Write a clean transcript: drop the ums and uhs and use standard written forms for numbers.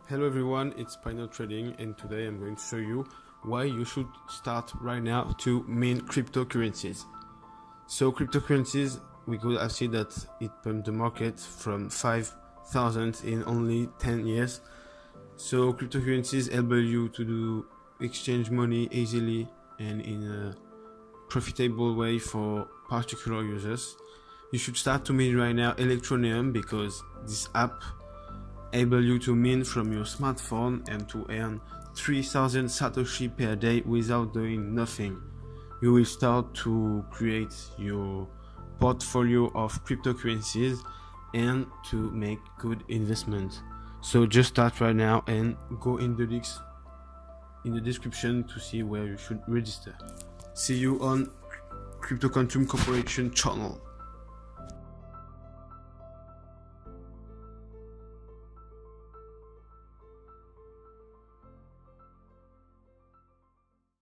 Hello everyone, it's Pioneer Trading, and today I'm going to show you why you should start right now to mint cryptocurrencies. So cryptocurrencies, we could have seen that it pumped the market from 5,000 in only 10 years. So cryptocurrencies enable you to do exchange money easily and in a profitable way for particular users. You should start to mint right now Electroneum, because this app able you to mint from your smartphone and to earn 3,000 satoshi per day without doing nothing. You will start to create your portfolio of cryptocurrencies and to make good investment. So just start right now and go in the links in the description to see where you should register. See you on Crypto Quantum Corporation channel.